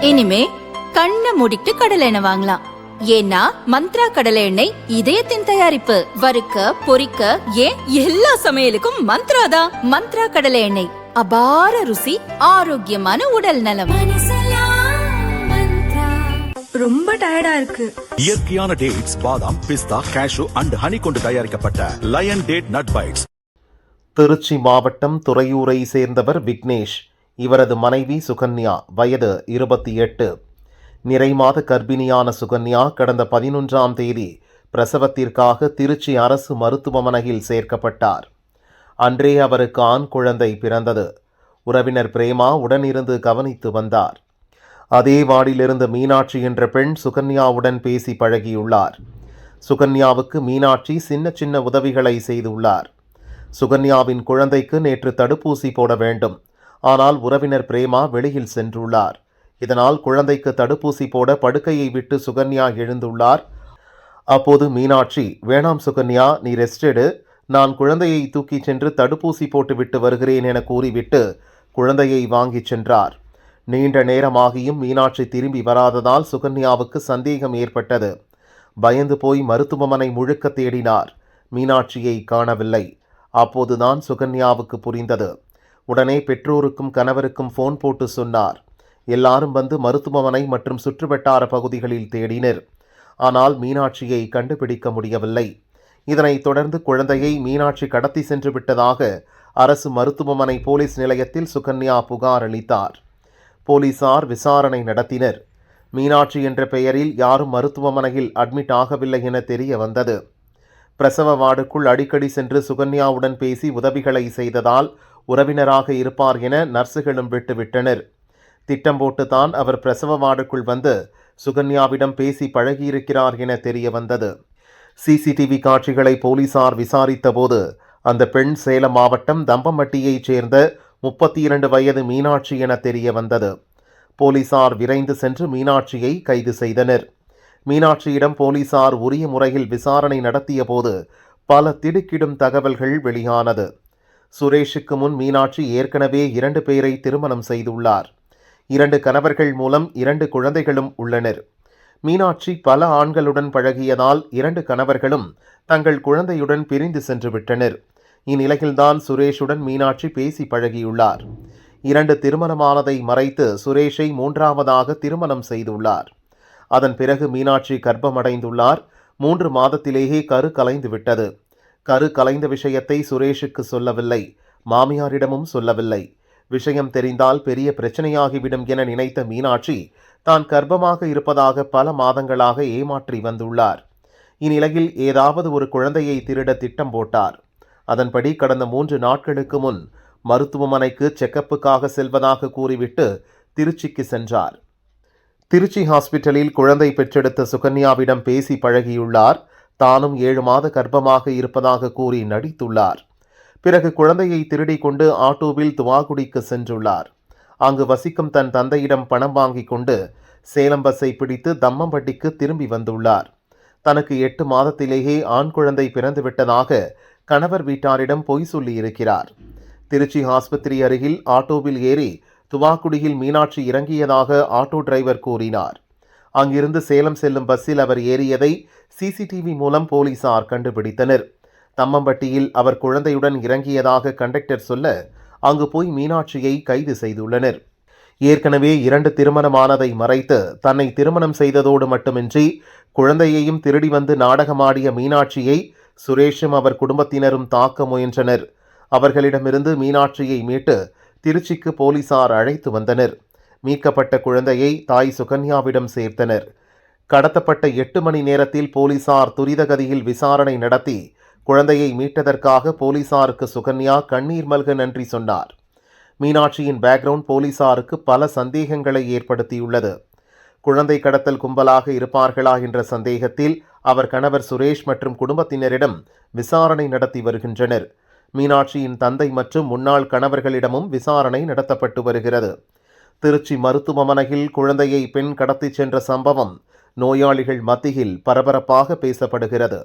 இனிமே கண்ணை மூடிட்டு கடலை எண்ணெய் வாங்கலாம். ஏன்னா மந்த்ரா கடலை எண்ணெய் இதயத்தின் தயாரிப்பு. வறுக்க பொரிக்க ஏன் எல்லா சமையலுக்கும் மந்த்ரா தான். மந்த்ரா கடலை எண்ணெய், அபார ருசி, ஆரோக்கியமான உடல் நலம். ரொம்ப டயர்டா இருக்கு. இயற்கையான டேட்ஸ், பாதாம், பிஸ்தா, கேஷு அண்ட் ஹனி கொண்டு தயாரிக்கப்பட்ட lion date nut bites. Trichy மாவட்டம் துறையூரை சேர்ந்தவர் விக்னேஷ். இவரது மனைவி சுகன்யா, வயது 28. நிறைமாத கர்ப்பிணியான சுகன்யா கடந்த 11ஆம் தேதி பிரசவத்திற்காக திருச்சி அரசு மருத்துவமனையில் சேர்க்கப்பட்டார். அன்றே அவருக்கு ஆண் குழந்தை பிறந்தது. உறவினர் பிரேமா உடனிருந்து கவனித்து வந்தார். அதே வார்டிலிருந்து மீனாட்சி என்ற பெண் சுகன்யாவுடன் பேசி பழகியுள்ளார். சுகன்யாவுக்கு மீனாட்சி சின்ன சின்ன உதவிகளை செய்துள்ளார். சுகன்யாவின் குழந்தைக்கு நேற்று தடுப்பூசி போட வேண்டும். ஆனால் உறவினர் பிரேமா வெளியில் சென்றுள்ளார். இதனால் குழந்தைக்கு தடுப்பூசி போட படுக்கையை விட்டு சுகன்யா எழுந்துள்ளார். அப்போது மீனாட்சி, வேணாம் சுகன்யா, நீ ரெஸ்ட் எடு, நான் குழந்தையை தூக்கிச் சென்று தடுப்பூசி போட்டுவிட்டு வருகிறேன் என கூறிவிட்டு குழந்தையை வாங்கிச் சென்றார். நீண்ட நேரமாகியும் மீனாட்சி திரும்பி வராததால் சுகன்யாவுக்கு சந்தேகம் ஏற்பட்டது. பயந்து போய் மருத்துவமனை முழுக்க தேடினார். மீனாட்சியை காணவில்லை. அப்போதுதான் சுகன்யாவுக்கு புரிந்தது. உடனே பெற்றோருக்கும் கணவருக்கும் போன் போட்டு சொன்னார். எல்லாரும் வந்து மருத்துவமனை மற்றும் சுற்றுவட்டார பகுதிகளில் தேடினர். ஆனால் மீனாட்சியை கண்டுபிடிக்க முடியவில்லை. இதனைத் தொடர்ந்து குழந்தையை மீனாட்சி கடத்தி சென்று விட்டதாக அரசு மருத்துவமனை போலீஸ் நிலையத்தில் சுகன்யா புகார் அளித்தார். போலீசார் விசாரணை நடத்தினர். மீனாட்சி என்ற பெயரில் யாரும் மருத்துவமனையில் அட்மிட் ஆகவில்லை என தெரிய வந்தது. பிரசவ வார்டுக்குள் அடிக்கடி சென்று சுகன்யாவுடன் பேசி உதவிகளை செய்ததால் உறவினராக இருப்பார் என நர்சுகளும் விட்டுவிட்டனர். திட்டம் போட்டுத்தான் அவர் பிரசவ வார்டுக்குள் வந்து சுகன்யாவிடம் பேசி பழகியிருக்கிறார் என தெரிய வந்தது. சிசிடிவி காட்சிகளை போலீசார் விசாரித்த போது அந்த பெண் சேலம் மாவட்டம் தம்பம்பட்டியைச் சேர்ந்த 32 வயது மீனாட்சி என தெரிய வந்தது. போலீசார் விரைந்து சென்று மீனாட்சியை கைது செய்தனர். மீனாட்சியிடம் போலீசார் உரிய முறையில் விசாரணை நடத்திய போது பல திடுக்கிடும் தகவல்கள் வெளியானது. சுரேஷுக்கு முன் மீனாட்சி ஏற்கனவே 2 பேரை திருமணம் செய்துள்ளார். 2 கணவர்கள் மூலம் 2 குழந்தைகளும் உள்ளனர். மீனாட்சி பல ஆண்களுடன் பழகியதால் 2 கணவர்களும் தங்கள் குழந்தையுடன் பிரிந்து சென்று விட்டனர். இந்நிலையில்தான் சுரேஷுடன் மீனாட்சி பேசி பழகியுள்ளார். 2 திருமணமானதை மறைத்து சுரேஷை 3ஆவதாக திருமணம் செய்துள்ளார். அதன் பிறகு மீனாட்சி கர்ப்பமடைந்துள்ளார். 3 மாதத்திலேயே கரு கலைந்து விட்டது. கரு கலைந்த விஷயத்தை சுரேஷுக்கு சொல்லவில்லை. மாமியாரிடமும் சொல்லவில்லை. விஷயம் தெரிந்தால் பெரிய பிரச்சனையாகிவிடும் என நினைத்த மீனாட்சி தான் கர்ப்பமாக இருப்பதாக பல மாதங்களாக ஏமாற்றி வந்துள்ளார். இந்நிலையில் ஏதாவது ஒரு குழந்தையை திருட திட்டம் போட்டார். அதன்படி கடந்த 3 நாட்களுக்கு முன் மருத்துவமனைக்கு செக்கப்புக்காக செல்வதாக கூறிவிட்டு திருச்சிக்கு சென்றார். திருச்சி ஹாஸ்பிட்டலில் குழந்தை பெற்றெடுத்த சுகன்யாவிடம் பேசி பழகியுள்ளார். தானும் 7 மாத கர்ப்பமாக இருப்பதாக கூறி நடித்துள்ளார். பிறகு குழந்தையை திருடி கொண்டு ஆட்டோவில் துவாக்குடிக்கு சென்றுள்ளார். அங்கு வசிக்கும் தன் தந்தையிடம் பணம் வாங்கி கொண்டு சேலம் பஸ்ஸை பிடித்து தம்மம்பட்டிக்கு திரும்பி வந்துள்ளார். தனக்கு 8 மாதத்திலேயே ஆண் குழந்தை பிறந்துவிட்டதாக கணவர் வீட்டாரிடம் பொய் சொல்லியிருக்கிறார். திருச்சி ஆஸ்பத்திரி அருகில் ஆட்டோவில் ஏறி துவாக்குடியில் மீனாட்சி இறங்கியதாக ஆட்டோ டிரைவர் கூறினார். அங்கிருந்து சேலம் செல்லும் பஸ்ஸில் அவர் ஏறியதை சிசிடிவி மூலம் போலீசார் கண்டுபிடித்தனர். தம்மம்பட்டியில் அவர் குழந்தையுடன் இறங்கியதாக கண்டக்டர் சொல்ல அங்கு போய் மீனாட்சியை கைது செய்துள்ளனர். ஏற்கனவே 2 திருமணமானதை மறைத்து தன்னை திருமணம் செய்ததோடு மட்டுமின்றி குழந்தையையும் திருடி வந்து நாடகமாடிய மீனாட்சியை சுரேஷும் அவர் குடும்பத்தினரும் தாக்க முயன்றனர். அவர்களிடமிருந்து மீனாட்சியை மீட்டு திருச்சிக்கு போலீசார் அழைத்து வந்தனர். மீட்கப்பட்ட குழந்தையை தாய் சுகன்யாவிடம் சேர்த்தனர். கடத்தப்பட்ட 8 மணி நேரத்தில் போலீசார் துரிதகதியில் விசாரணை நடத்தி குழந்தையை மீட்டதற்காக போலீசாருக்கு சுகன்யா கண்ணீர் மல்க நன்றி சொன்னார். மீனாட்சியின் பேக்ரவுண்ட் போலீசாருக்கு பல சந்தேகங்களை ஏற்படுத்தியுள்ளது. குழந்தை கடத்தல் கும்பலாக இருப்பார்களா என்ற சந்தேகத்தில் அவர் கணவர் சுரேஷ் மற்றும் குடும்பத்தினரிடம் விசாரணை நடத்தி வருகின்றனர். மீனாட்சியின் தந்தை மற்றும் முன்னாள் கணவர்களிடமும் விசாரணை நடத்தப்பட்டு வருகிறது. திருச்சி மருத்துவமனையில் குழந்தையை பெண் கடத்திச் சென்ற சம்பவம் நோயாளிகள் மத்தியில் பரபரப்பாக பேசப்படுகிறது.